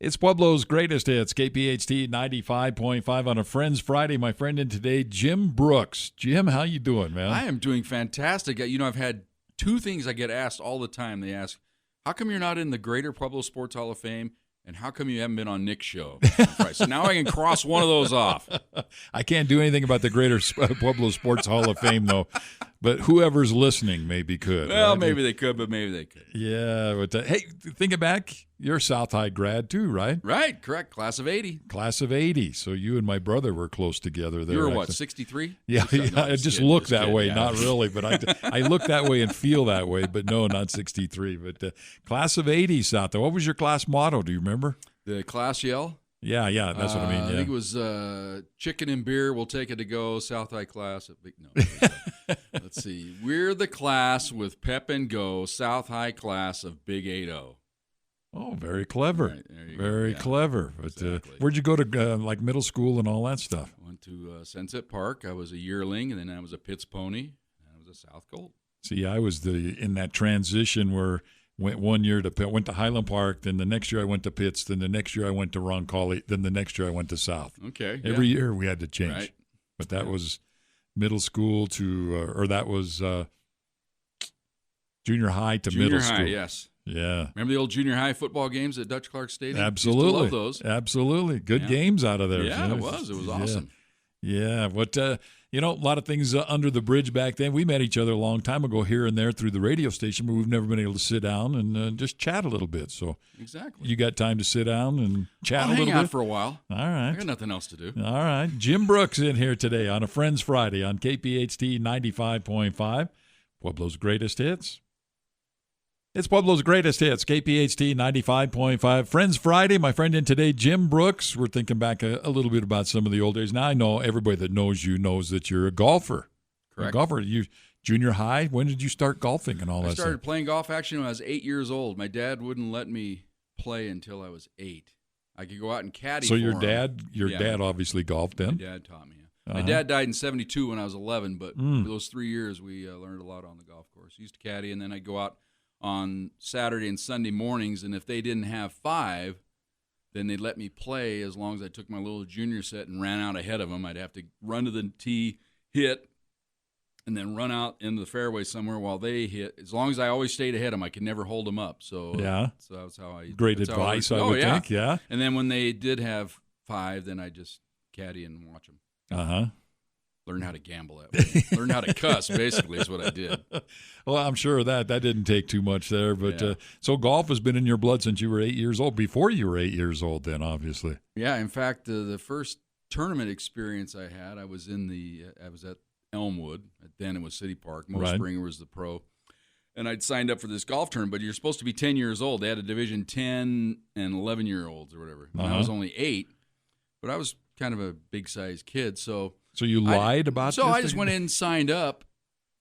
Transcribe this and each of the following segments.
It's Pueblo's greatest hits, KPHT 95.5 on a Friends Friday. My friend in today, Jim Brooks. Jim, how you doing, man? I am doing fantastic. You know, I've had two things I get asked all the time. They ask, how come you're not in the Greater Pueblo Sports Hall of Fame? And how come you haven't been on Nick's show? So now I can cross one of those off. I can't do anything about the Greater Pueblo Sports Hall of Fame, though. But whoever's listening maybe could. Well, right? maybe they could, but maybe they could. Yeah. But, hey, thinking back, you're a South High grad too, right? Right, correct. Class of 80. Class of 80. So you and my brother were close together there. You were what, 63? Yeah, I just look that way. Yeah. Not really, but I look that way and feel that way. But no, not 63. But Class of 80, South. What was your class motto? Do you remember? The class yell? Yeah, that's what I mean. Yeah. I think it was chicken and beer, we'll take it to go, South High class. Let's see. We're the class with pep and go, South High class of Big 8-0. Oh, very clever. Right, there you very go. clever. But exactly. Where'd you go to like middle school and all that stuff? Went to Sunset Park. I was a yearling, and then I was a Pitts pony, and I was a South Gold. See, I was in that transition where went 1 year went to Highland Park, then the next year I went to Pitts, then the next year I went to Roncalli, then the next year I went to South. Okay. Every year we had to change. Right. But that was middle school to or that was junior high to middle school. Junior high, yes. Yeah. Remember the old junior high football games at Dutch Clark Stadium? Absolutely. Used to love those. Absolutely. Good games out of there. Yeah, it was. It was awesome. Yeah. But, a lot of things under the bridge back then. We met each other a long time ago here and there through the radio station, but we've never been able to sit down and just chat a little bit. So exactly, you got time to sit down and chat a little bit? Hang out for a while. All right. I got nothing else to do. All right. Jim Brooks in here today on a Friends Friday on KPHT 95.5, Pueblo's greatest hits. It's Pueblo's greatest hits, KPHT 95.5. Friends Friday, my friend in today, Jim Brooks. We're thinking back a little bit about some of the old days. Now, I know everybody that knows you knows that you're a golfer. Correct. A golfer. You junior high, when did you start golfing and all that stuff? I started playing golf actually when I was 8 years old. My dad wouldn't let me play until I was 8. I could go out and caddy so for your him. dad obviously golfed then? My dad taught me. My dad died in 72 when I was 11, but for those 3 years we learned a lot on the golf course. I used to caddy, and then I'd go out on Saturday and Sunday mornings, and if they didn't have 5, then they'd let me play as long as I took my little junior set and ran out ahead of them. I'd have to run to the tee, hit, and then run out into the fairway somewhere while they hit. As long as I always stayed ahead of them, I could never hold them up. So so that's how I. Great advice, I would think. Yeah. And then when they did have 5, then I just caddy and watch them. Learn how to gamble that way. Learn how to cuss, basically, is what I did. Well, I'm sure that didn't take too much there. But so golf has been in your blood since you were 8 years old, before you were 8 years old then, obviously. Yeah, in fact, the first tournament experience I had, I was at Elmwood. Then it was City Park. Mo Springer was the pro. And I'd signed up for this golf tournament, but you're supposed to be 10 years old. They had a division 10 and 11-year-olds or whatever. And I was only 8, but I was kind of a big-sized kid, So you lied about this? So I just went in and signed up,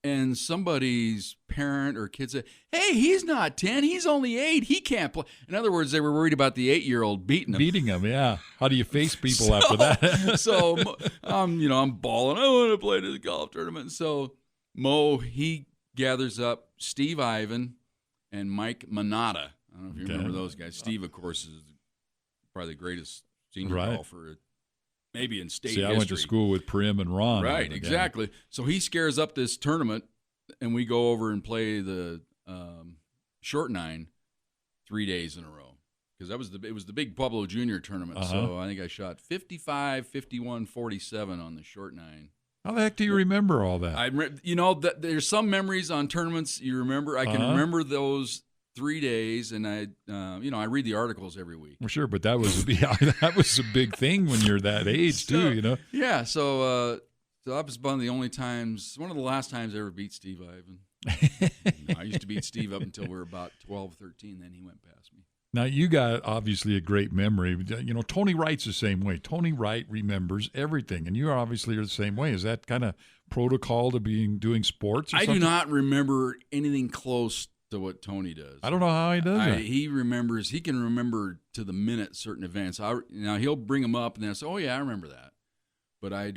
and somebody's parent or kid said, hey, he's not 10, he's only 8, he can't play. In other words, they were worried about the 8-year-old beating him. Beating him, yeah. How do you face people after that? So, I'm balling, I want to play this golf tournament. So Mo, he gathers up Steve Ivan and Mike Manata. I don't know if you remember those guys. Steve, of course, is probably the greatest senior golfer maybe in state history. I went to school with Prim and Ron. Right, exactly. So he scares up this tournament, and we go over and play the short 9 3 days in a row. Because it was the big Pueblo Junior tournament. So I think I shot 55, 51, 47 on the short 9. How the heck do you remember all that? There's some memories on tournaments you remember. I can remember those 3 days, and I read the articles every week. Well, sure, but that was a big thing when you're that age too, Yeah, so that was one of the last times I ever beat Steve Ivan. I used to beat Steve up until we were about 12, 13, then he went past me. Now, you got obviously a great memory. Tony Wright's the same way. Tony Wright remembers everything, and you obviously are the same way. Is that kind of protocol to doing sports or something? I do not remember anything close to what Tony does. I don't know how he does that. He can remember to the minute certain events. Now he'll bring them up and then say, oh yeah, I remember that. But I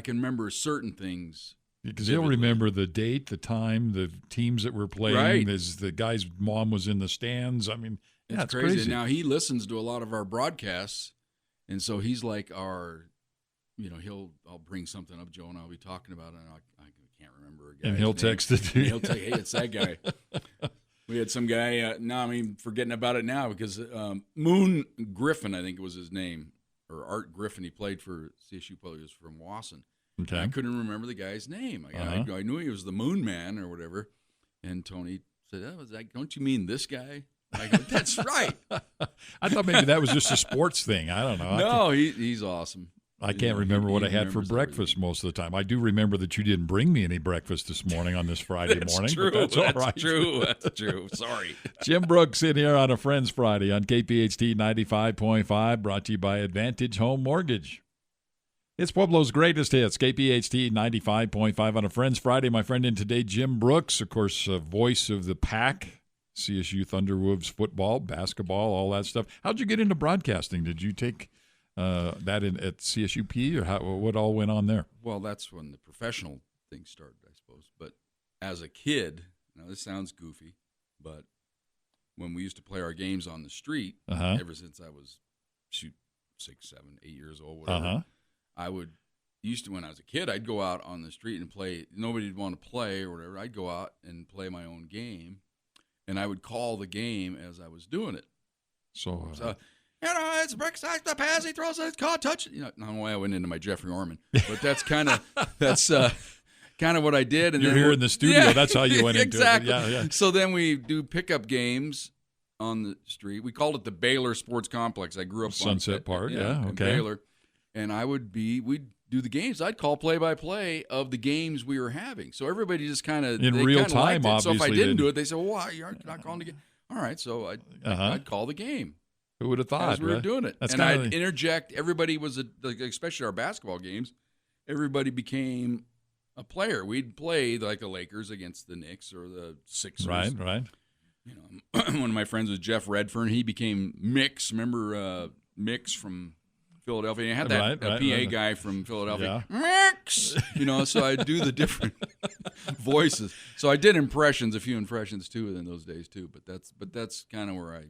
can remember certain things. Because he'll remember the date, the time, the teams that were playing, the guy's mom was in the stands. I mean, It's crazy. Now, he listens to a lot of our broadcasts, and so he's like our, I'll bring something up, Joe, and I'll be talking about it, and I can't remember a guy. And he'll text it to you. He'll tell you, hey, it's that guy. We had some guy, forgetting about it now because Moon Griffin, I think was his name, or Art Griffin. He played for CSU, he was from Wasson. Okay. I couldn't remember the guy's name. I knew he was the Moon Man or whatever. And Tony said, don't you mean this guy? I go, that's right. I thought maybe that was just a sports thing. I don't know. No, he's awesome. I can't remember what I had for breakfast most of the time. I do remember that you didn't bring me any breakfast this morning on this Friday morning. True. But that's all right. That's true. Sorry. Jim Brooks in here on a Friends Friday on KPHT 95.5, brought to you by Advantage Home Mortgage. It's Pueblo's greatest hits, KPHT 95.5 on a Friends Friday. My friend in today, Jim Brooks, of course, voice of the Pack, CSU Thunderwolves football, basketball, all that stuff. How'd you get into broadcasting? Did you take that at csu-p, or what all went on there? Well, that's when the professional thing started, I suppose. But as a kid, now this sounds goofy, but when we used to play our games on the street, ever since I was 6, 7, 8 years old, whatever, when I was a kid, I'd go out on the street and play. Nobody'd want to play or whatever. I'd go out and play my own game, and I would call the game as I was doing it. So it's Brooks, the pass, he throws it, caught, touch. No way I went into my Jeffrey Orman, but that's kind of what I did. And you're here in the studio. That's how you went into exactly. it. Yeah. So then we do pickup games on the street. We called it the Baylor Sports Complex. I grew up Sunset Park. in Baylor, and we'd do the games. I'd call play-by-play of the games we were having. So everybody just kind of in real time. Obviously, so if I didn't do it, they said, "Well, why you're not calling the game?" All right, so I'd call the game. Who would have thought? As we were doing it. And I'd interject. Everybody was, especially our basketball games, everybody became a player. We'd play like the Lakers against the Knicks or the Sixers. Right. One of my friends was Jeff Redfern. He became Mix. Remember Mix from Philadelphia? And I had that PA guy from Philadelphia. Yeah. Mix! So I'd do the different voices. So I did a few impressions too in those days too. But that's kind of where I...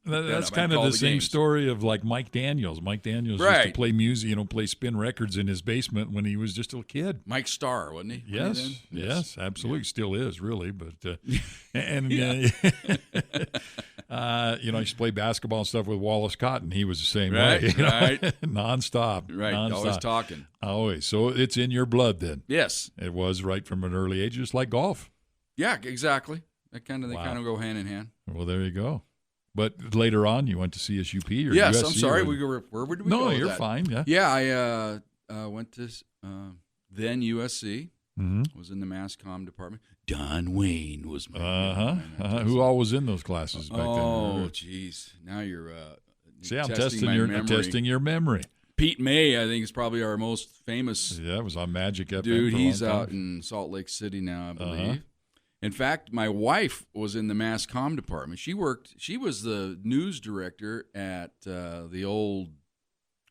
That's kind of the same story of like Mike Daniels. Mike Daniels used to play music, play spin records in his basement when he was just a kid. Mike Starr, wasn't he? Yes, absolutely. Yeah. Still is, really. But he used to play basketball and stuff with Wallace Cotton. He was the same way. Right. Nonstop. Right. Nonstop. Always talking. Always. So it's in your blood then. Yes. It was right from an early age, just like golf. Yeah, exactly. They kind of go hand in hand. Well, there you go. But later on, you went to csu-p or yes, USC? I'm sorry. Where would we go? No, you're that? fine. Yeah. Yeah, I went to then USC. Mm-hmm. Was in the mass comm department. Don Wayne was my Who all was in those classes back then? Oh, jeez. Now you're see, I'm testing your memory. Pete May, I think, is probably our most famous. Yeah, it was on Magic FM. Dude, for he's a long time. out in Salt Lake City now, I believe. In fact, my wife was in the mass comm department. She was the news director at the old,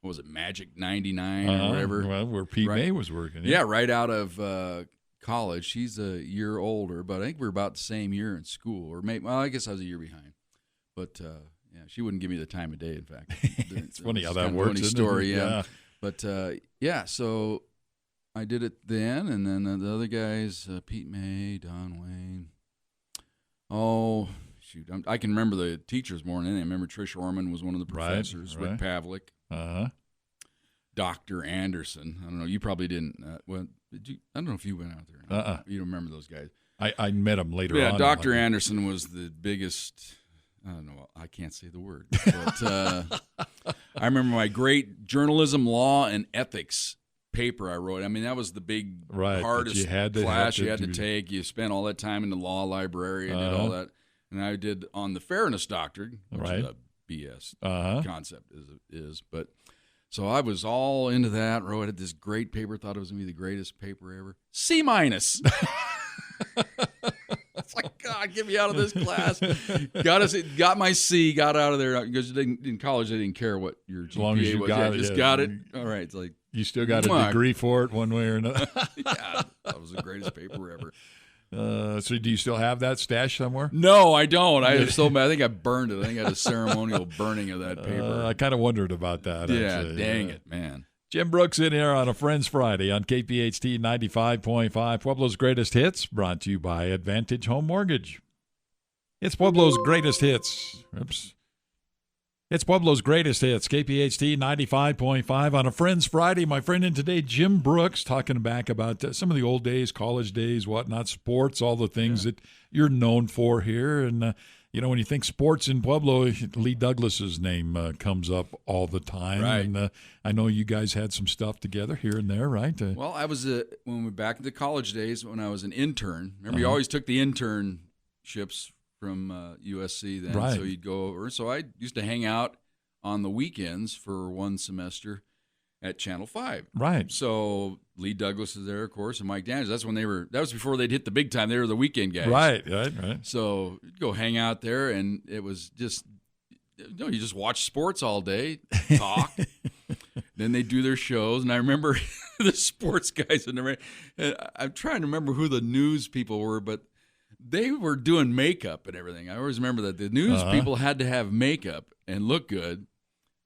what was it, Magic 99 or whatever. Well, where Pete May was working. Yeah, right out of college. She's a year older, but I think we're about the same year in school. Or maybe, well, I guess I was a year behind. But, yeah, she wouldn't give me the time of day, in fact. It's funny how that works. Funny story, yeah. But, yeah, so I did it then, and then the other guys, Pete May, Don Wayne. Oh, shoot. I can remember the teachers more than anything. I remember Trish Orman was one of the professors, Rick Pavlik. Dr. Anderson. I don't know. You probably didn't. Did you? I don't know if you went out there. You don't remember those guys. I met him later on. Yeah, Dr. Anderson was the biggest. I don't know. I can't say the word. But I remember my great journalism, law, and ethics paper I wrote. I mean, that was the big, hardest class you had to take. You spent all that time in the law library and did all that. And I did on the fairness doctrine, which is a BS concept is. But so I was all into that. Wrote this great paper. Thought it was going to be the greatest paper ever. C-. It's like, God, get me out of this class. Got my C, got out of there. Because in college, they didn't care what your GPA as long as you was. got it. Just got it. All right. It's like, you still got a degree for it one way or another. Yeah. That was the greatest paper ever. So do you still have that stashed somewhere? No, I don't. I think I burned it. I think I had a ceremonial burning of that paper. I kind of wondered about that. Yeah, actually. dang it, man. Jim Brooks in here on a Friends Friday on KPHT 95.5. Pueblo's Greatest Hits, brought to you by Advantage Home Mortgage. It's Pueblo's Greatest Hits. Oops. It's Pueblo's Greatest Hits, KPHT 95.5 on a Friends Friday. My friend in today, Jim Brooks, talking back about some of the old days, college days, whatnot, sports, all the things that you're known for here. And, when you think sports in Pueblo, Lee Douglas's name comes up all the time. Right. And I know you guys had some stuff together here and there, right? Well, I was, when we were back in the college days, when I was an intern. Remember, you always took the internships from USC then, right. So you'd go over. So I used to hang out on the weekends for one semester at Channel 5. Right. So Lee Douglas is there, of course, and Mike Daniels. That was before they'd hit the big time. They were the weekend guys. Right. So you'd go hang out there, and it was just, you just watch sports all day, talk. Then they do their shows, and I remember the sports guys and I'm trying to remember who the news people were, but they were doing makeup and everything. I always remember that the news people had to have makeup and look good.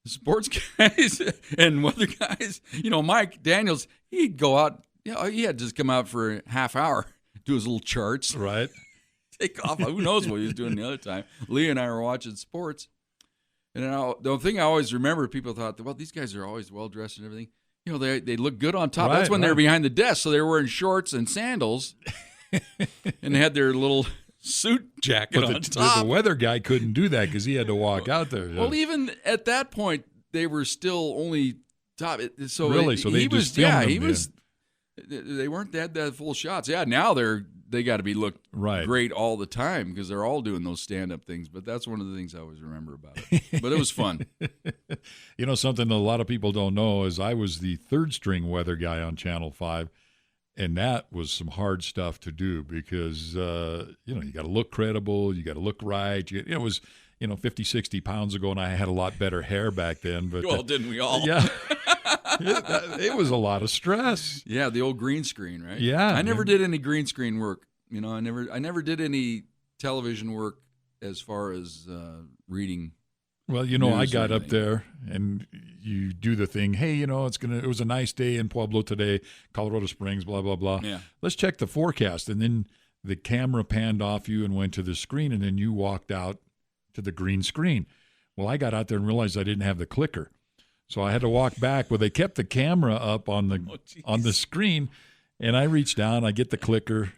The sports guys and weather guys, Mike Daniels, he'd go out. He had to just come out for a half hour, do his little charts, right? Take off. Who knows what he was doing the other time? Lee and I were watching sports, and the thing I always remember, people thought, well, these guys are always well dressed and everything. They look good on top. Right, that's when they were behind the desk, so they were wearing shorts and sandals. And they had their little suit jacket on top. The weather guy couldn't do that because he had to walk out there. Well, even at that point, they were still only top. So really, so they just filmed them, They weren't. They had that full shots. Yeah, now they got to be looked great all the time because they're all doing those stand-up things. But that's one of the things I always remember about it. But it was fun. Something that a lot of people don't know is I was the third-string weather guy on Channel 5. And that was some hard stuff to do because, you got to look credible. You got to look right. It was, 50, 60 pounds ago, and I had a lot better hair back then. But well, didn't we all? Yeah. It was a lot of stress. Yeah, the old green screen, right? Yeah. I never did any green screen work. I never did any television work as far as reading. Well, I got up there and you do the thing. Hey, it was a nice day in Pueblo today, Colorado Springs, blah, blah, blah. Yeah. Let's check the forecast. And then the camera panned off you and went to the screen, and then you walked out to the green screen. Well, I got out there and realized I didn't have the clicker. So I had to walk back. Well, they kept the camera up on the screen, and I reach down, I get the clicker,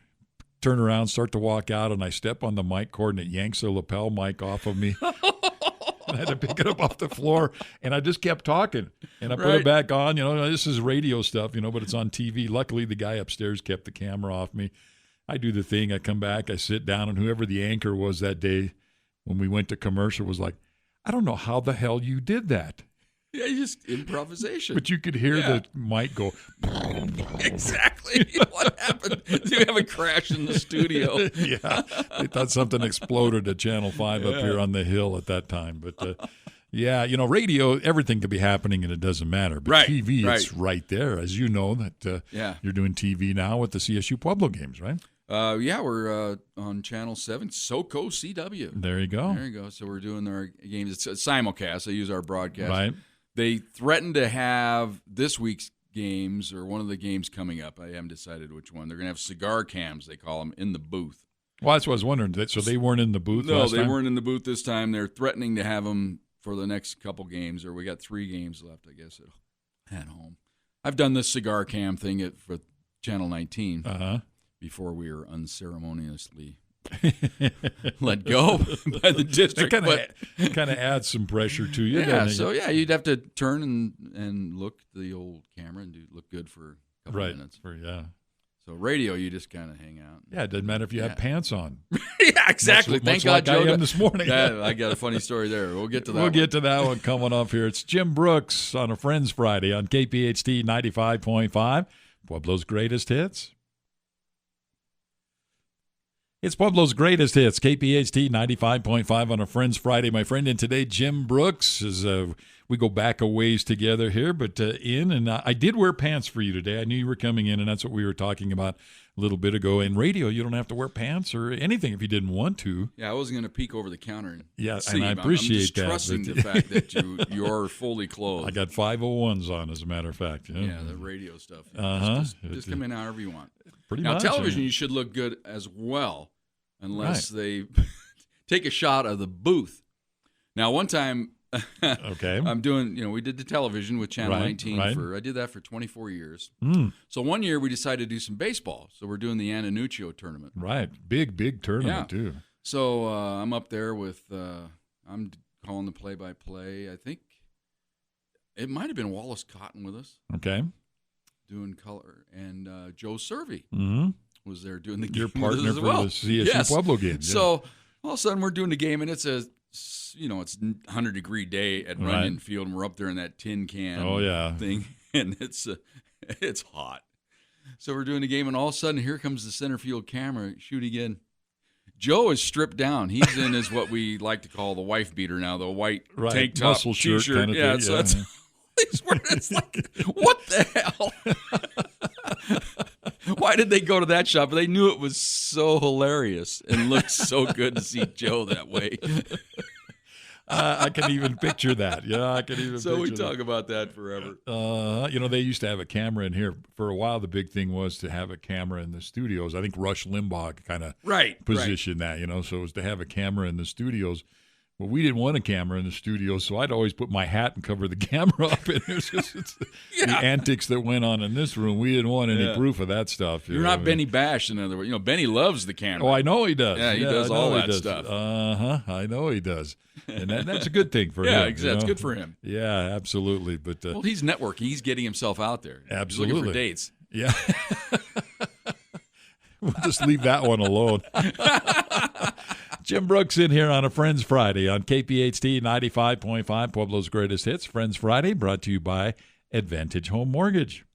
turn around, start to walk out, and I step on the mic cord, and it yanks the lapel mic off of me. I had to pick it up off the floor, and I just kept talking. And I put it back on. This is radio stuff, but it's on TV. Luckily, the guy upstairs kept the camera off me. I do the thing. I come back. I sit down, and whoever the anchor was that day when we went to commercial was like, I don't know how the hell you did that. Yeah, just improvisation. But you could hear the mic go. Exactly. What happened? Did you have a crash in the studio? Yeah. They thought something exploded at Channel 5 up here on the hill at that time. But, radio, everything could be happening and it doesn't matter. But TV, it's right there. As you know, that you're doing TV now with the CSU Pueblo games, right? We're on Channel 7, SoCo CW. There you go. So we're doing our games. It's a simulcast. They use our broadcast. Right. They threatened to have this week's games or one of the games coming up. I haven't decided which one. They're going to have cigar cams, they call them, in the booth. Well, that's what I was wondering. So they weren't in the booth last time? No, they weren't in the booth this time. They're threatening to have them for the next couple games, or we got 3 games left, I guess, at home. I've done this cigar cam thing for Channel 19 before we were unceremoniously let go by the district. It kind of adds some pressure to you. Yeah, so you'd have to turn and look at the old camera and look good for a couple minutes. So radio, you just kind of hang out. Yeah, it doesn't matter if you have pants on. Yeah, exactly. Thank God, like Joe. I am this morning. Yeah, I got a funny story there. We'll get to that. We'll get to that one coming up here. It's Jim Brooks on a Friends Friday on KPHT 95.5, Pueblo's Greatest Hits. It's Pueblo's greatest hits, KPHT 95.5 on a Friends Friday. My friend in today, Jim Brooks, is we go back a ways together here, but I did wear pants for you today. I knew you were coming in, and that's what we were talking about a little bit ago. In radio, you don't have to wear pants or anything if you didn't want to. Yeah, I wasn't going to peek over the counter and see, and I appreciate I'm just that. Trusting the fact that you're fully clothed. I got 501s on, as a matter of fact. Yeah, the radio stuff. Just come in however you want. Pretty now, much. Television, you should look good as well, unless they take a shot of the booth. Now, one time, I'm doing, we did the television with Channel 19 I did that for 24 years. So one year we decided to do some baseball. So we're doing the Annuccio tournament. Right. Big tournament, too. So I'm up there with, I'm calling the play-by-play. I think it might have been Wallace Cotton with us. Okay. Doing color. And Joe Cervi was there doing the game. Your partner as well. for the CSU Pueblo game. Yeah. So all of a sudden we're doing the game, and it's it's 100-degree day at Runyon Field, and we're up there in that tin can thing, and it's hot. So we're doing the game, and all of a sudden here comes the center field camera shooting in. Joe is stripped down. He's in his what we like to call the wife beater now, the white tank top, muscle shirt t-shirt. Kind of thing. So that's he's wearing. It's like, what the hell? Why did they go to that shot? But they knew it was so hilarious and looked so good to see Joe that way. I can even picture that. Yeah, I can even So picture we talk about that forever. They used to have a camera in here. For a while, the big thing was to have a camera in the studios. I think Rush Limbaugh kind of positioned that, so it was to have a camera in the studios. Well, we didn't want a camera in the studio, so I'd always put my hat and cover the camera up. And it's the antics that went on in this room. We didn't want any proof of that stuff. You're not Benny Bash, in other words. Benny loves the camera. Oh, I know he does. Yeah, he does all that stuff. I know he does. And that's a good thing for him. Yeah, exactly. It's good for him. Yeah, absolutely. But well, he's networking. He's getting himself out there. Absolutely. He's looking for dates. Yeah. We'll just leave that one alone. Jim Brooks in here on a Friends Friday on KPHT 95.5, Pueblo's Greatest Hits. Friends Friday brought to you by Advantage Home Mortgage.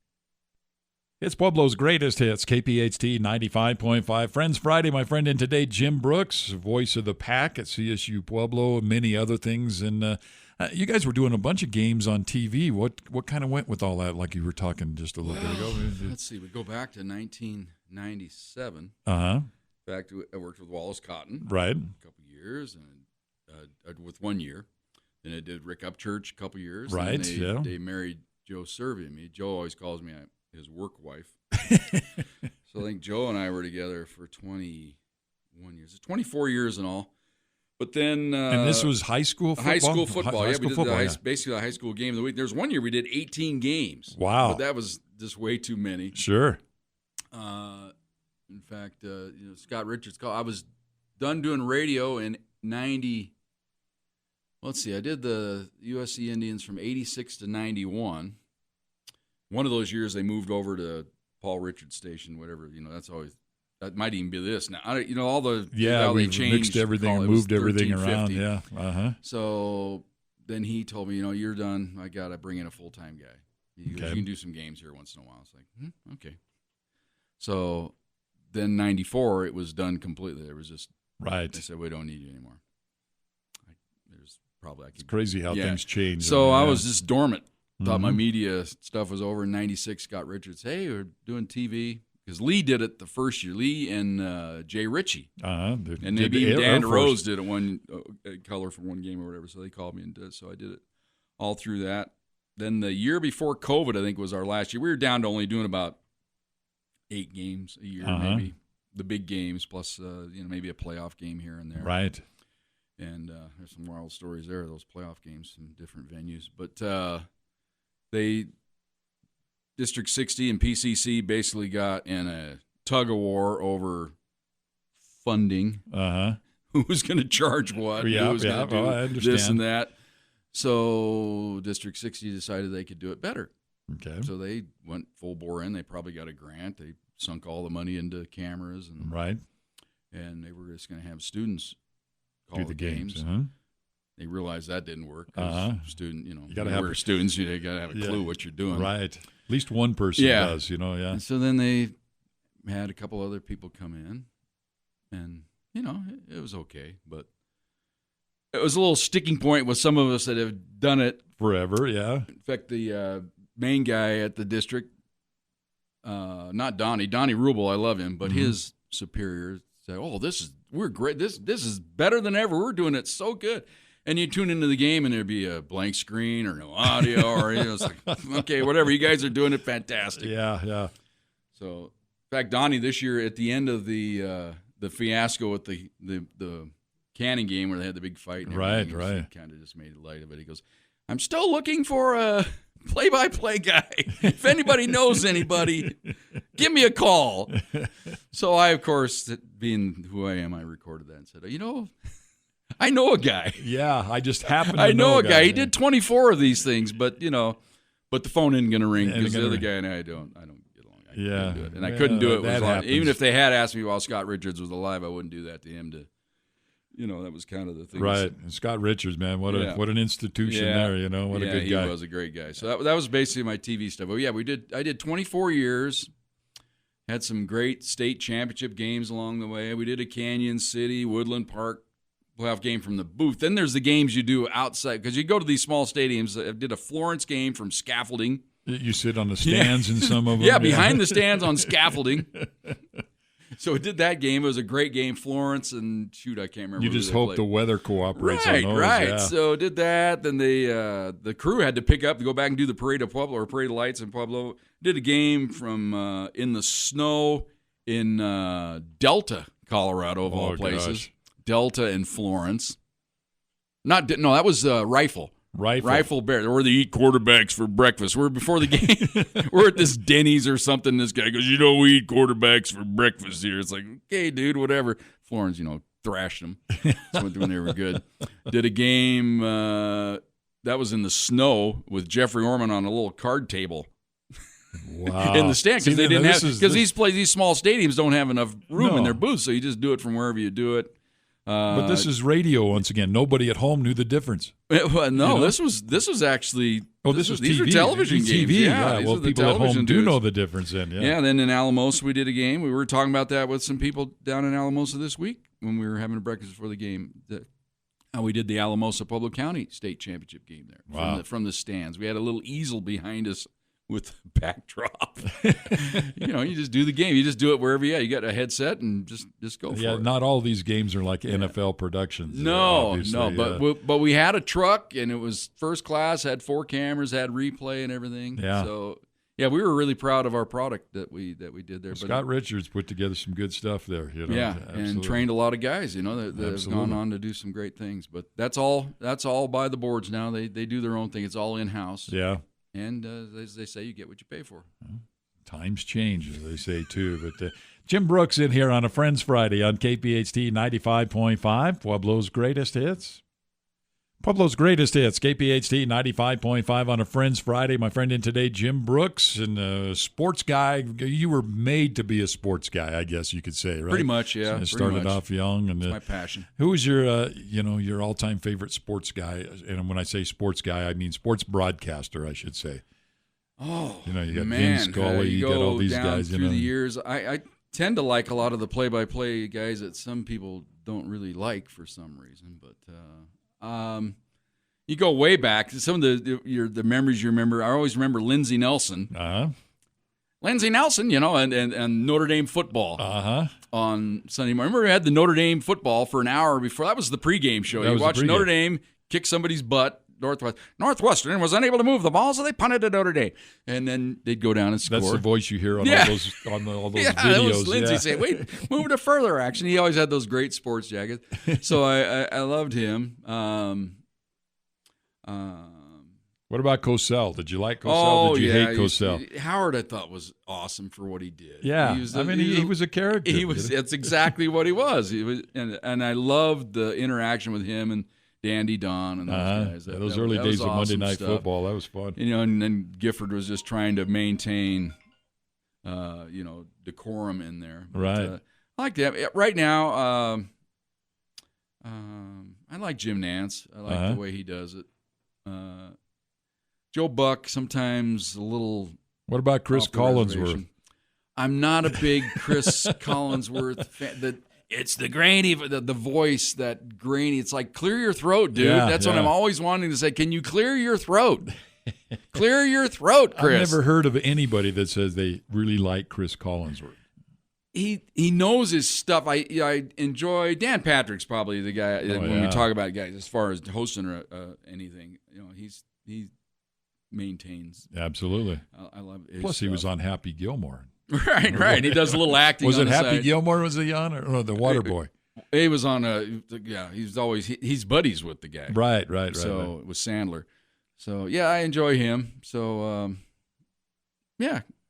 It's Pueblo's Greatest Hits, KPHT 95.5. Friends Friday, my friend in today, Jim Brooks, voice of the pack at CSU Pueblo, and many other things. And you guys were doing a bunch of games on TV. What kind of went with all that, like you were talking just a little bit ago? Let's see. We go back to 1997. In fact, I worked with Wallace Cotton a couple years, and with 1 year. Then I did Rick Upchurch a couple years. Right, They married Joe Cervi and me. Joe always calls me his work wife. So I think Joe and I were together for 21 years. 24 years in all. But then... and this was high school football? High school football. We did basically a high school game of the week. There's 1 year we did 18 games. Wow. But that was just way too many. Sure. In fact, Scott Richards called. I was done doing radio in 90. Let's see. I did the USC Indians from 86 to 91. One of those years they moved over to Paul Richards station, whatever. That's always that might even be this now. All the we changed, mixed everything, moved everything around. Yeah. So then he told me, you're done. I got to bring in a full time guy. You can do some games here once in a while. It's like, okay. So. Then 94, it was done completely. There was just They said we don't need you anymore. It's crazy how things change. So I was just dormant. Thought my media stuff was over. In 96, Scott Richards, hey, we're doing TV because Lee did it the first year. Lee and Jay Ritchie, and maybe Dan Rose did it one color for one game or whatever. So they called me and did it. So I did it all through that. Then the year before COVID, I think was our last year. We were down to only doing about 8 games a year, maybe the big games plus maybe a playoff game here and there. Right. And there's some wild stories there, those playoff games in different venues. But District 60 and PCC basically got in a tug of war over funding. Who was going to charge what? Who was going to do this and that? So District 60 decided they could do it better. Okay. So they went full bore in. They probably got a grant. They sunk all the money into cameras and and they were just going to have students call do the games. They realized that didn't work. Student, you got to have students. You got to have a clue what you're doing. Right. At least one person does. And so then they had a couple other people come in, and it was okay, but it was a little sticking point with some of us that have done it forever. Yeah. In fact, the main guy at the district, not Donnie Rubel, I love him, but his superior said, "Oh, we're great. This is better than ever. We're doing it so good." And you tune into the game, and there'd be a blank screen or no audio, or it's like, okay, whatever. You guys are doing it fantastic. Yeah. So, in fact, Donnie this year at the end of the fiasco with the Canning game where they had the big fight, and right, he kind of just made light of it. He goes, "I'm still looking for a play-by-play guy. If anybody knows anybody, give me a call." So I, of course, being who I am, I recorded that and said, I know a guy. Yeah, I just happen to I know a guy. He man. did 24 of these things, but the phone isn't going to ring because the other guy and I don't get along. I couldn't do it. And I couldn't do it. Even if they had asked me while Scott Richards was alive, I wouldn't do that to him. That was kind of the thing. Right. And Scott Richards, man, what an institution there, What a good guy. He was a great guy. So that was basically my TV stuff. But yeah, I did 24 years. Had some great state championship games along the way. We did a Canyon City, Woodland Park playoff game from the booth. Then there's the games you do outside, because you go to these small stadiums. I did a Florence game from scaffolding. You sit on the stands in some of them. Yeah, behind the stands on scaffolding. So we did that game. It was a great game, Florence, and shoot, I can't remember. You just hope the weather cooperates on those. Right. Yeah. So did that. Then the crew had to pick up to go back and do the Parade of Pueblo or Parade of Lights in Pueblo. Did a game from in the snow in Delta, Colorado, of all places. Gosh. Delta and Florence. That was Rifle. Rifle Bear. Where they eat quarterbacks for breakfast. We're before the game. We're at this Denny's or something. This guy goes, we eat quarterbacks for breakfast here. It's like, okay, dude, whatever. Florence, thrashed them. That's when they were good. Did a game that was in the snow with Jeffrey Orman on a little card table. Wow. In the stand, because they didn't have, because these small stadiums don't have enough room in their booths, so you just do it from wherever you do it. But this is radio once again. Nobody at home knew the difference. Well, no, this was actually. This was these TV. are television TV. games. Yeah, well, people at home do know the difference. Then, yeah. Then in Alamosa we did a game. We were talking about that with some people down in Alamosa this week when we were having a breakfast before the game. We did the Alamosa Pueblo County State Championship game there. Wow. From the stands. We had a little easel behind us with backdrop. You just do the game. You just do it wherever you got a headset and just go for it. Yeah, not all these games are like NFL productions. No, but we had a truck and it was first class, had 4 cameras, had replay and everything. Yeah. So we were really proud of our product that we did there. Scott Richards put together some good stuff there. Yeah, and trained a lot of guys. That have gone on to do some great things. But that's all by the boards now. They do their own thing. It's all in house. Yeah. And as they say, you get what you pay for. Times change, as they say, too. But Jim Brooks in here on a Friends Friday on KPHT 95.5, Pueblo's Greatest Hits. Pueblo's Greatest Hits, KPHT 95.5 on a Friends Friday. My friend in today, Jim Brooks, and sports guy. You were made to be a sports guy, I guess you could say, right? Pretty much, yeah. So started off young. And it's my passion. Who was your, your all-time favorite sports guy? And when I say sports guy, I mean sports broadcaster, I should say. Oh, you got Vince Scully, you got all these guys. Through the years, I tend to like a lot of the play-by-play guys that some people don't really like for some reason, but. You go way back. Some of the memories you remember. I always remember Lindsey Nelson. Lindsey Nelson, and Notre Dame football on Sunday morning. Remember we had the Notre Dame football for an hour before. That was the pregame show. You watched Notre Dame kick somebody's butt. Northwestern was unable to move the ball, so they punted to Notre Dame, and then they'd go down and score. That's the voice you hear on all those videos. That was Lindsey saying, "Wait, move to further action." He always had those great sports jackets, so I loved him. What about Cosell? Did you like Cosell? Did you hate Cosell? Howard, I thought, was awesome for what he did. Yeah, he was a character. That's exactly what he was. He was, and I loved the interaction with him and Dandy Don and those guys. Those early days of Monday Night Football, that was fun. And then Gifford was just trying to maintain, decorum in there. But, right. I like that. Right now, I like Jim Nance. I like the way he does it. Joe Buck, sometimes a little. What about Chris Collinsworth? I'm not a big Chris Collinsworth fan. It's the grainy, the voice, that grainy. It's like, clear your throat, dude. Yeah, That's what I'm always wanting to say. Can you clear your throat? Clear your throat, Chris. I've never heard of anybody that says they really like Chris Collinsworth. He knows his stuff. I enjoy Dan Patrick's probably the guy when we talk about guys as far as hosting or anything. He maintains. Absolutely. I love it. Plus, he was on Happy Gilmore. Right. He does a little acting. Was on it the Happy side. Gilmore? Was he on, or the Water Boy? He was on he's buddies with the guy. Right. So it was Sandler. So yeah, I enjoy him. So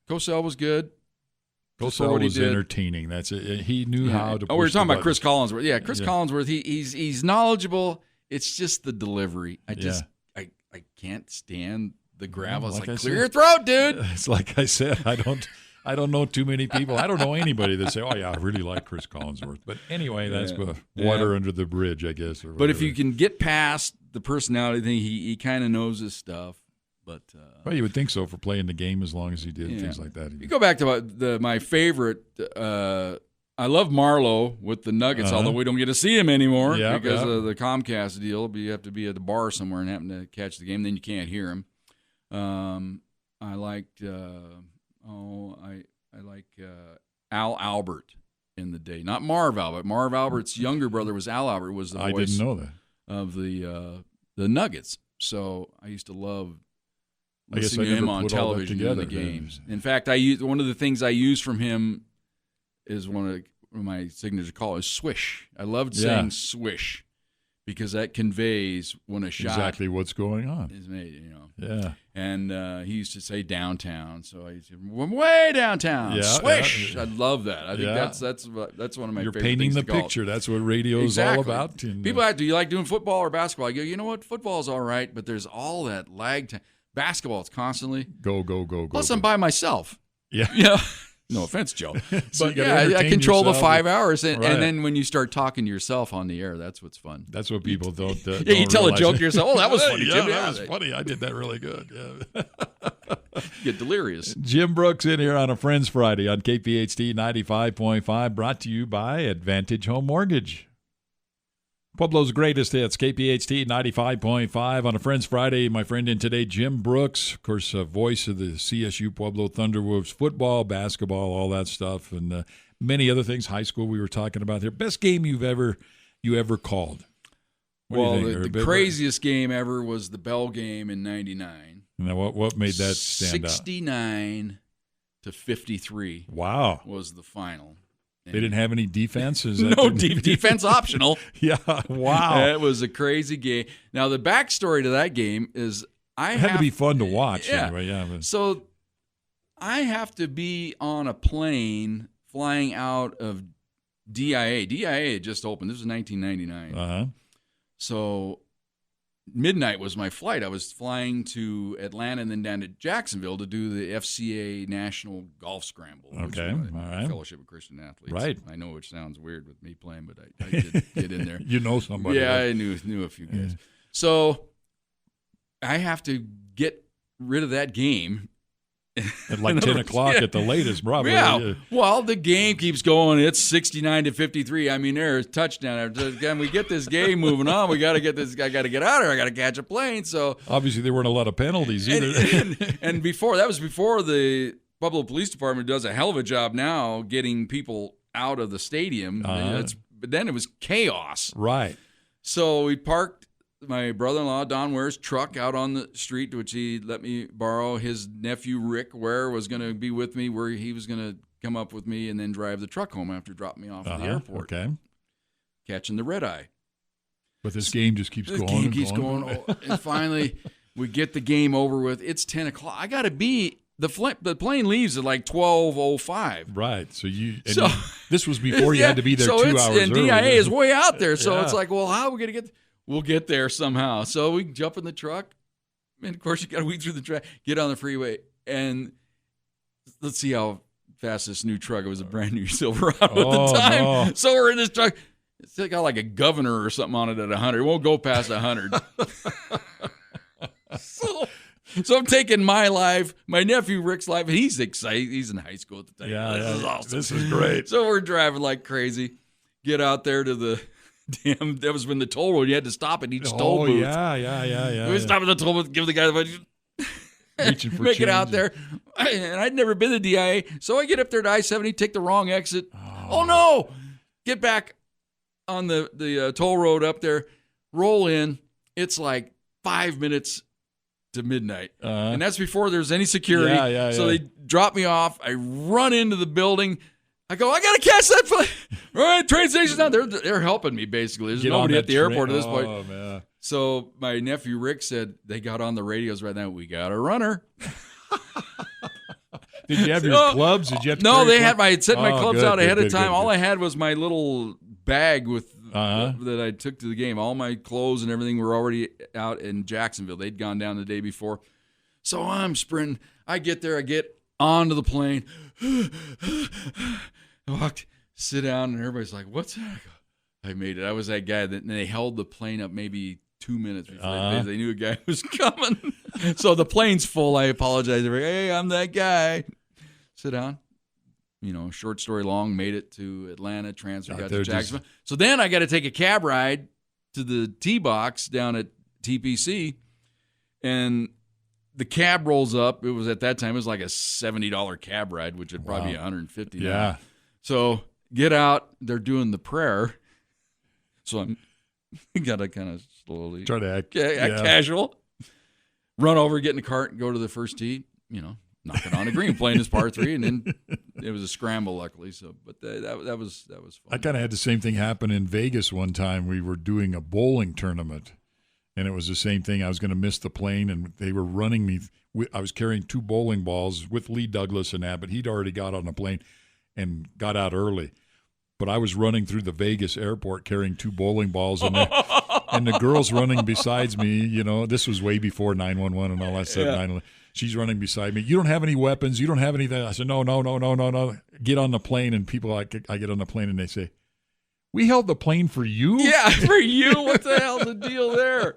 Cosell was good. Cosell was entertaining. That's it. He knew how to. We were talking about Chris Collinsworth. Yeah, Chris Collinsworth. He's knowledgeable. It's just the delivery. I can't stand the gravel. It's like clear your throat, dude. It's like I said. I don't know too many people. I don't know anybody that say, "Oh yeah, I really like Chris Collinsworth." But anyway, that's water under the bridge, I guess. But if you can get past the personality thing, he kind of knows his stuff. But well, you would think so for playing the game as long as he did, things like that. You go back to my favorite. I love Marlowe with the Nuggets, although we don't get to see him anymore because of the Comcast deal. You have to be at the bar somewhere and happen to catch the game, then you can't hear him. I liked Al Albert in the day, not Marv Albert. Marv Albert's younger brother was Al Albert. Was the voice I didn't know that of the Nuggets. So I used to love listening to him on television in the games. In fact, one of the things I use from him is one of my signature call is swish. I loved saying swish because that conveys when a shot exactly what's going on is made. Yeah. And he used to say downtown, so I used to way downtown. Swish. I love that. I think that's one of my. You're favorite painting things the to call. picture. That's what radio is all about. People ask, do you like doing football or basketball? I go, you know what, football's all right, but there's all that lag time. Basketball, it's constantly go. Plus, I'm by myself. Yeah. No offense, Joe. So but I control the 5 hours, and then when you start talking to yourself on the air, that's what's fun. That's what people don't. You tell a joke to yourself. Oh, that was funny, Jim. That was funny. I did that really good. Yeah. Get delirious. Jim Brooks in here on a Friends Friday on KPHT 95.5, brought to you by Advantage Home Mortgage. Pueblo's greatest hits, KPHT 95.5 on a Friends Friday. My friend in today, Jim Brooks, of course, voice of the CSU Pueblo Thunderwolves, football, basketball, all that stuff, and many other things. High school we were talking about there. Best game you ever called? The craziest game ever was the Bell game in '99. Now, what made that stand 69 to 53. Wow, was the final. They didn't have any defense? No defense optional. Yeah, wow. It was a crazy game. Now, the backstory to that game is it had to be fun to watch. Yeah. Anyway, yeah. So I have to be on a plane flying out of DIA. DIA had just opened. This was 1999. Uh-huh. So midnight was my flight. I was flying to Atlanta and then down to Jacksonville to do the FCA National Golf Scramble. Okay, all right. Fellowship of Christian Athletes. Right. I know it sounds weird with me playing, but I did get in there. You know somebody. Yeah, right? I knew a few guys. So I have to get rid of that game. At like 10 o'clock at the latest, probably. Yeah. Well, the game keeps going. It's 69 to 53. I mean, there's a touchdown. Can we get this game moving on? We got to get this. I got to get out of here. I got to catch a plane. So obviously there weren't a lot of penalties either. And before that was before the Pueblo Police Department does a hell of a job now getting people out of the stadium. But then it was chaos. Right. So we parked my brother-in-law, Don Ware's truck out on the street, which he let me borrow. His nephew, Rick Ware, was going to be with me, where he was going to come up with me and then drive the truck home after dropping me off at the airport. Okay. Catching the red eye. But this game just keeps going. The game keeps going. And finally, we get the game over with. It's 10 o'clock. I got to be – the plane leaves at like 12:05. Right. So this was before you had to be there 2 hours early. And DIA is way out there. So it's like, well, how are we going to get – we'll get there somehow. So we jump in the truck, and of course you got to weed through the track, get on the freeway, and let's see how fast this new truck. It was a brand new Silverado at the time. No. So we're in this truck. It's got like a governor or something on it at 100. It won't go past 100. So I'm taking my life, my nephew Rick's life. He's excited. He's in high school at the time. Yeah, this is awesome. This is great. So we're driving like crazy. get out there to the damn. That was when the toll road. You had to stop at each toll booth. Yeah. We stop at the toll booth, give the guy the money. Reaching for make change. it out there. And I'd never been to DIA, so I get up there to I-70, take the wrong exit. Oh no! Get back on the toll road up there, roll in. It's like 5 minutes to midnight, and that's before there's any security. So they drop me off. I run into the building. I go, I gotta catch that plane. All right, train station's down. They're helping me basically. There's nobody at the airport at this point. Oh man. So my nephew Rick said they got on the radios right now. We got a runner. Did you have your clubs? Did you have to No, they clubs? had I set my clubs out ahead of time. Good. All I had was my little bag with that I took to the game. All my clothes and everything were already out in Jacksonville. They'd gone down the day before. So I'm sprinting. I get there. I get onto the plane. I walked, sit down, and everybody's like, "What's that?" I made it. I was that guy that they held the plane up maybe 2 minutes before they knew a guy was coming. So the plane's full. I apologize. Hey, I'm that guy. Sit down. Short story long, made it to Atlanta, transferred, got to Jacksonville. So then I got to take a cab ride to the T-box down at TPC, and the cab rolls up. It was at that time, it was like a $70 cab ride, which would probably be $150 now. Yeah. So get out. They're doing the prayer. So I'm got to kind of slowly try to act casual. Run over, get in the cart, and go to the first tee. Knocking on a green, playing his par 3, and then it was a scramble, luckily. So, but that was fun. I kind of had the same thing happen in Vegas one time. We were doing a bowling tournament, and it was the same thing. I was going to miss the plane, and they were running me. I was carrying 2 bowling balls with Lee Douglas and that, but he'd already got on the plane and got out early. But I was running through the Vegas airport carrying 2 bowling balls, and the girl's running besides me. This was way before 911 and all that stuff. Yeah. She's running beside me. You don't have any weapons. You don't have anything. I said, no. Get on the plane. And people, I get on the plane and they say, we held the plane for you? Yeah, for you. What the hell's the deal there?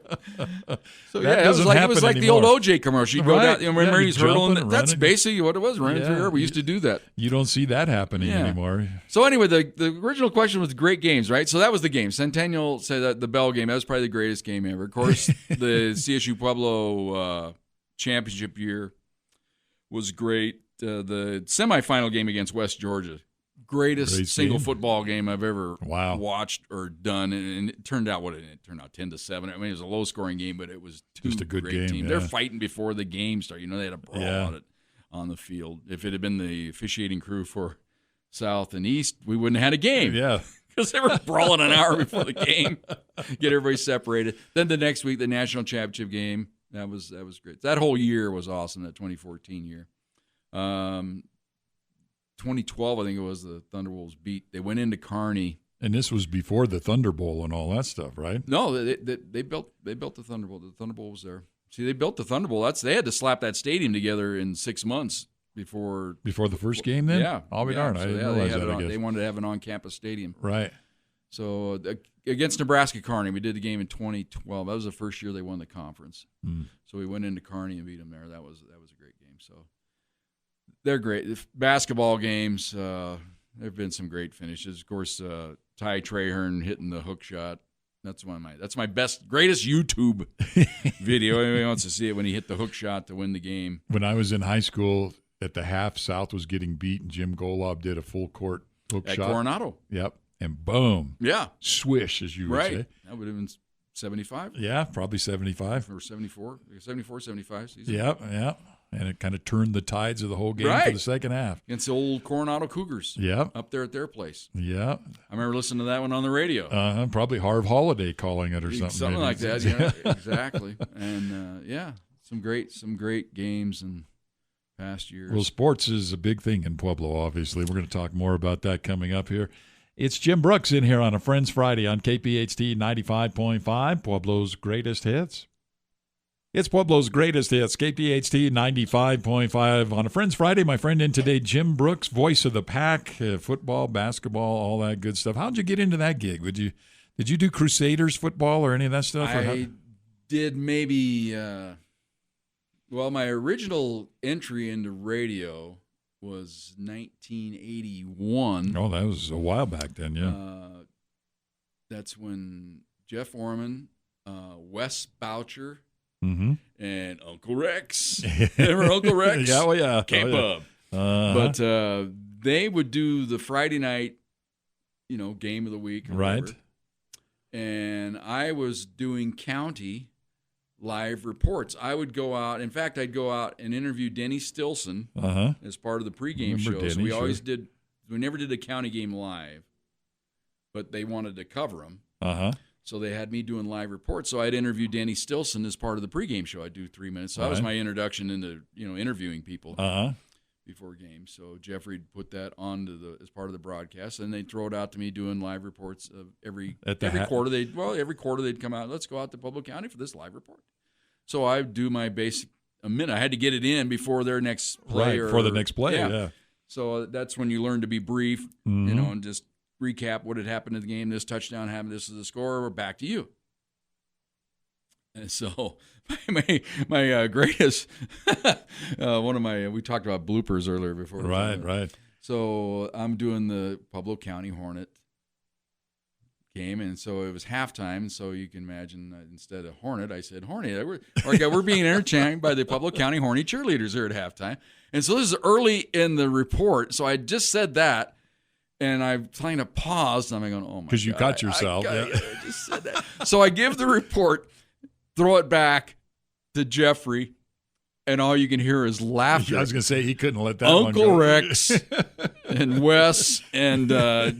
So it was like the old OJ commercial. You go down, remember he's hurdling. That's running. Basically what it was, running through here. We used to do that. You don't see that happening anymore. So anyway, the original question was great games, right? So that was the game. Centennial said that the Bell game, that was probably the greatest game ever. Of course, the CSU Pueblo championship year was great. The semifinal game against West Georgia, greatest single football game I've ever watched or done, and it turned out 10-7. I mean, it was a low scoring game, but it was just a good great game. teams. Yeah. They're fighting before the game started. They had a brawl on the field. If it had been the officiating crew for South and East, we wouldn't have had a game. Yeah. Because they were brawling an hour before the game, get everybody separated. Then the next week, the national championship game. That was great. That whole year was awesome, that 2014 year. 2012, I think it was, the Thunderwolves beat. They went into Kearney. And this was before the Thunder Bowl and all that stuff, right? No, they built the Thunder Bowl. The Thunder Bowl was there. See, they built the Thunder Bowl. They had to slap that stadium together in 6 months before the first game. Then, yeah, I'll be darned. I didn't realize that. I guess they wanted to have an on-campus stadium, right? So against Nebraska Kearney, we did the game in 2012. That was the first year they won the conference. So we went into Kearney and beat them there. That was a great game. So they're great. The basketball games, there have been some great finishes. Of course, Ty Traherne hitting the hook shot. That's my greatest YouTube video. Anybody wants to see it when he hit the hook shot to win the game. When I was in high school, at the half, South was getting beat, and Jim Golob did a full court hook shot. At Coronado. Yep. And boom. Yeah. Swish, as you would say. That would have been 75. Yeah, probably 75. Or 74. 74, 75 season. Yep. And it kind of turned the tides of the whole game for the second half. Against the old Coronado Cougars. Yep. Up there at their place. Yeah. I remember listening to that one on the radio. Probably Harv Holiday calling it or something. Something like that, yeah. Exactly. And, some great games and past years. Well, sports is a big thing in Pueblo, obviously. We're going to talk more about that coming up here. It's Jim Brooks in here on a Friends Friday on KPHT 95.5, Pueblo's greatest hits. It's Pueblo's greatest hits, KPHT 95.5 on a Friends Friday. My friend in today, Jim Brooks, voice of the pack, football, basketball, all that good stuff. How'd you get into that gig? Did you do Crusaders football or any of that stuff? I did maybe. My original entry into radio was 1981. Oh, that was a while back then, yeah. that's when Jeff Orman, Wes Boucher, and Uncle Rex. Remember Uncle Rex? Yeah, well, yeah. K-Pub. But they would do the Friday night, game of the week. Right. Whatever. And I was doing county live reports. I would go out. In fact, I'd go out and interview Denny Stilson as part of the pregame show. Denny, so we always did. We never did a county game live, but they wanted to cover them. So they had me doing live reports. So I'd interview Denny Stilson as part of the pregame show. I'd do 3 minutes. So that was my introduction into interviewing people before games. So Jeffrey'd put that on as part of the broadcast, and they'd throw it out to me doing live reports of every quarter. Every quarter they'd come out. Let's go out to Pueblo County for this live report. So I'd do my basic a minute. I had to get it in before their next play. Right, for the next play, yeah. So that's when you learn to be brief, and just recap what had happened in the game. This touchdown happened. This is the score. We're back to you. And so my greatest we talked about bloopers earlier before. Right. So I'm doing the Pueblo County Hornet game, and so it was halftime. And so you can imagine instead of Hornet, I said Hornet. We're being entertained by the Pueblo County Horny cheerleaders here at halftime. And so this is early in the report. So I just said that. And I'm trying to pause, and I'm going, oh, my God. Because you caught yourself. I just said that. So I give the report, throw it back to Jeffrey, and all you can hear is laughter. I was going to say he couldn't let that Uncle one go. Rex and Wes and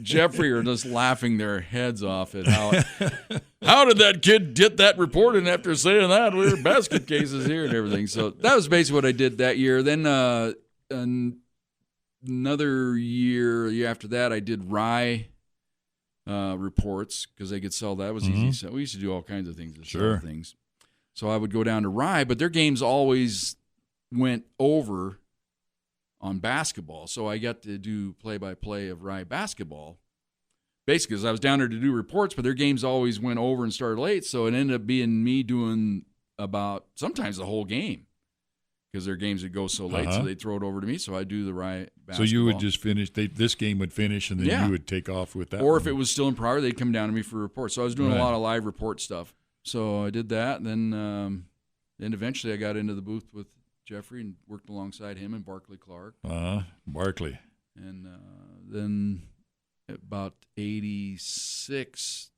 Jeffrey are just laughing their heads off at how did that kid get that report? And after saying that, we were basket cases here and everything. So that was basically what I did that year. Then another year after that, I did rye reports because they could sell that. It was easy. So we used to do all kinds of things to sell things. So I would go down to rye, but their games always went over on basketball. So I got to do play-by-play of rye basketball. Basically, because I was down there to do reports, but their games always went over and started late. So it ended up being me doing about sometimes the whole game. Because their games would go so late, so they'd throw it over to me. So I'd do the right basketball. So you would just finish. This game would finish, and then you would take off with that. Or if it was still in prior, they'd come down to me for reports. So I was doing a lot of live report stuff. So I did that. And then eventually I got into the booth with Jeffrey and worked alongside him and Barkley Clark. Barkley. And then about 86,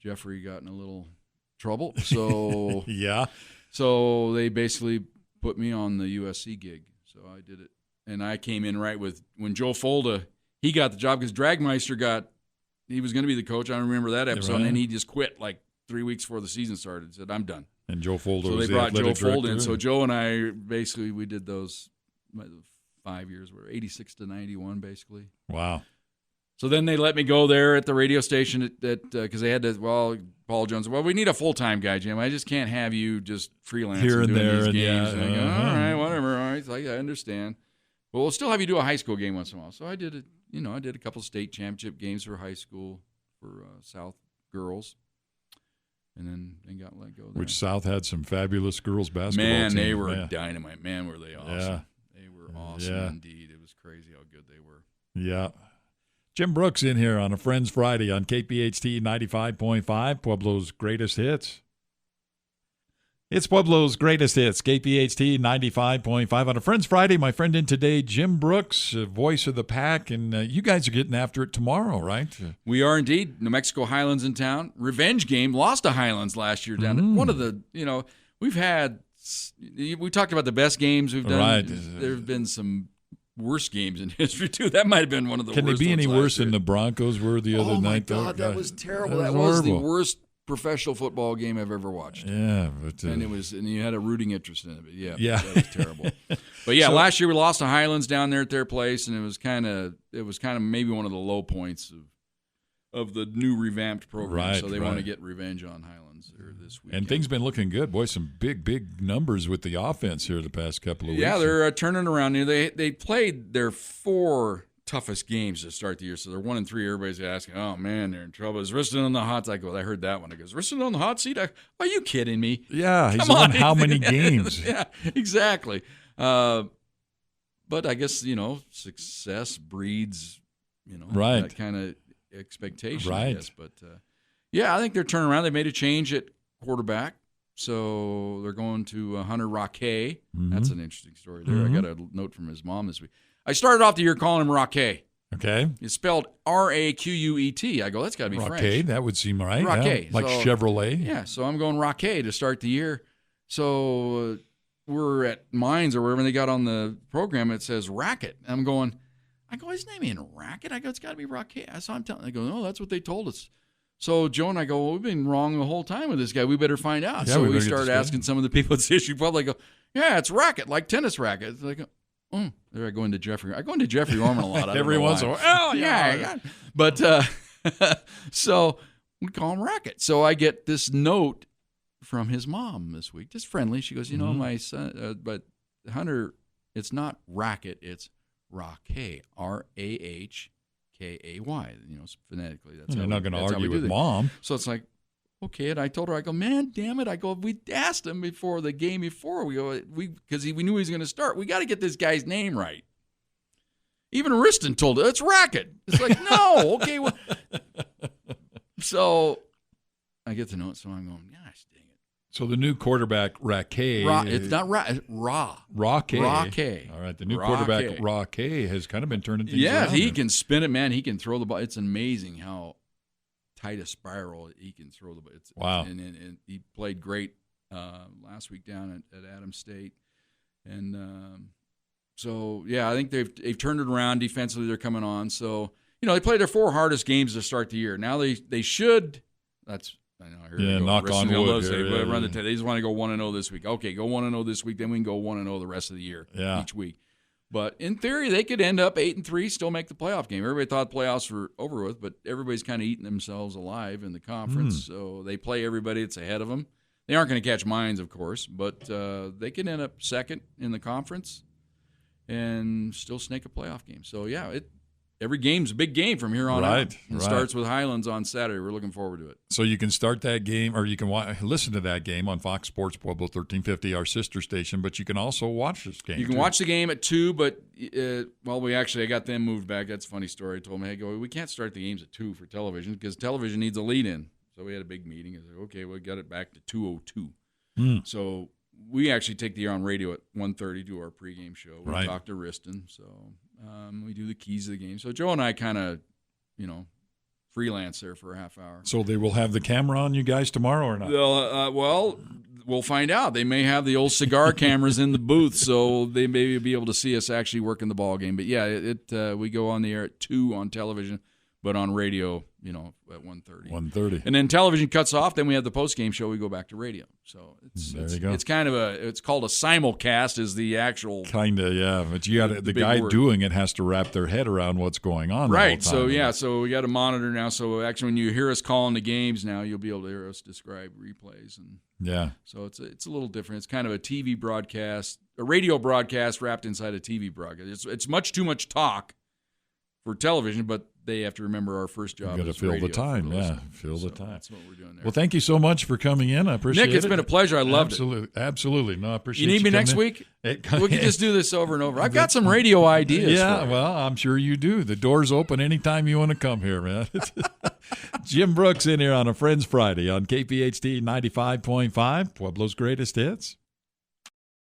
Jeffrey got in a little trouble. So yeah. So they basically put me on the USC gig. So I did it. And I came in right when Joe Folda, he got the job because Dragmeister he was going to be the coach. I remember that episode. Right. And then he just quit like 3 weeks before the season started. Said, I'm done. And Joe Folda so was they the brought Joe athletic Folda in. director. So Joe and I basically, we did those 5 years, 86 to 91 basically. Wow. So then they let me go there at the radio station because they had to, Paul Jones, we need a full-time guy, Jim. I just can't have you just freelance here and doing there. these And games. yeah, And I go, all right, whatever. All right. It's like, I understand. But we'll still have you do a high school game once in a while. So I did it. I did a couple state championship games for high school for South girls. And then got let go there. Which South had some fabulous girls basketball teams. team. They were dynamite. Man, were they awesome. Yeah. They were awesome indeed. It was crazy how good they were. Yeah. Jim Brooks in here on a Friends Friday on KPHT 95.5, Pueblo's greatest hits. It's Pueblo's greatest hits, KPHT 95.5 on a Friends Friday. My friend in today, Jim Brooks, voice of the pack, and you guys are getting after it tomorrow, right? We are indeed. New Mexico Highlands in town. Revenge game. Lost to Highlands last year down there. One of the, we've had, we talked about the best games we've done. Right. There have been some worst games in history, too. That might have been one of the worst. Can they be any worse than the Broncos were the other night? Oh, my God, that was terrible. That was the worst professional football game I've ever watched. Yeah. But, and you had a rooting interest in it. But yeah. That was terrible. But, yeah, last year we lost to Highlands down there at their place, and it was kind of maybe one of the low points of the new revamped program. Right, so they want to get revenge on Highlands this week. And things been looking good. Boy, some big numbers with the offense here the past couple of weeks. Yeah, they're turning around. They played their 4 toughest games to start the year. So they're 1-3. Everybody's asking, oh, man, they're in trouble. Is Riston on the hot seat? I go, I heard that one. I go, is Riston on the hot seat? Are you kidding me? Yeah, he's won how many games? Yeah, exactly. But I guess, success breeds, right. that kind of expectation, right. I guess. But, I think they're turning around. They made a change at quarterback. So they're going to Hunter Roque. Mm-hmm. That's an interesting story there. Mm-hmm. I got a note from his mom this week. I started off the year calling him Roque. Okay. It's spelled Raquet. I go, that's got to be Roque, French. that would seem right. Roque. Yeah. Like Chevrolet. Yeah, so I'm going Roque to start the year. So we're at Mines or wherever they got on the program. It says Racket. And I go, his name ain't Racket. I go, it's got to be Roque. So I'm telling. I go, no, that's what they told us. So Joe and I go, well, we've been wrong the whole time with this guy. We better find out. Yeah, so we started asking some of the people at CSU Pub. They go, yeah, it's racket, like tennis racket. They go, there I go into Jeffrey. I go into Jeffrey Orman a lot. Every once in a while. Yeah. But so we call him Racket. So I get this note from his mom this week, just friendly. She goes, my son, but Hunter, it's not Racket, it's Raquet, Rahkay. Phonetically. That's You're not going to argue with mom. So it's like, okay. And I told her, I go, man, damn it. I go, we asked him before the game before. Because we knew he was going to start. We got to get this guy's name right. Even Riston told us, it's Racket. It's like, no, okay. Well. So I get the note, so I'm going, gosh, dang it. So the new quarterback, Raquet. It's not it's Ra. Raquet. Raquet. All right, the new quarterback, Raquet, has kind of been turning things around. Yeah, he can spin it, man. He can throw the ball. It's amazing how tight a spiral he can throw the ball. Wow. And he played great last week down at Adams State. And I think they've turned it around defensively. They're coming on. So, they played their 4 hardest games to start the year. Now they should. I know. Here knock on wood. They just want to go 1-0 this week. Okay, go 1-0 this week. Then we can go 1-0 the rest of the year. Each week. But in theory, they could end up 8-3, still make the playoff game. Everybody thought the playoffs were over with, but everybody's kind of eating themselves alive in the conference. So they play everybody that's ahead of them. They aren't going to catch Mines, of course, but they can end up second in the conference and still snake a playoff game. So every game's a big game from here on out. It starts with Highlands on Saturday. We're looking forward to it. So you can start that game, or you can listen to that game on Fox Sports Pueblo 1350, our sister station, but you can also watch this game. You can watch the game at 2, but, I got them moved back. That's a funny story. I told them, we can't start the games at 2 for television because television needs a lead-in. So we had a big meeting. I said, okay, we got it back to 2:02. So we actually take the air on radio at 1:30, do our pregame show. We talk to Riston, so we do the keys of the game. So Joe and I kind of, freelance there for a half hour. So they will have the camera on you guys tomorrow or not? We'll find out. They may have the old cigar cameras in the booth, so they may be able to see us actually working the ball game. But we go on the air at 2 on television, but on radio, at 1:30. 1:30. And then television cuts off. Then we have the post-game show. We go back to radio. So it's kind of it's called a simulcast is the actual. Kind of, yeah. But you got the guy doing it has to wrap their head around what's going on. Right. The whole time. So we got a monitor now. So actually when you hear us calling the games now, you'll be able to hear us describe replays. And so it's a little different. It's kind of a TV broadcast, a radio broadcast wrapped inside a TV broadcast. It's much too much talk for television, but they have to remember our first job. You got to fill the time, fill the time. That's what we're doing there. Well, thank you so much for coming in. I appreciate it. Nick, it's been a pleasure. I loved it. Absolutely. No, I appreciate it. You need me next week? We can just do this over and over. I've got some radio ideas. Yeah, well, I'm sure you do. The door's open anytime you want to come here, man. Jim Brooks in here on a Friends Friday on KPHT 95.5, Pueblo's Greatest Hits.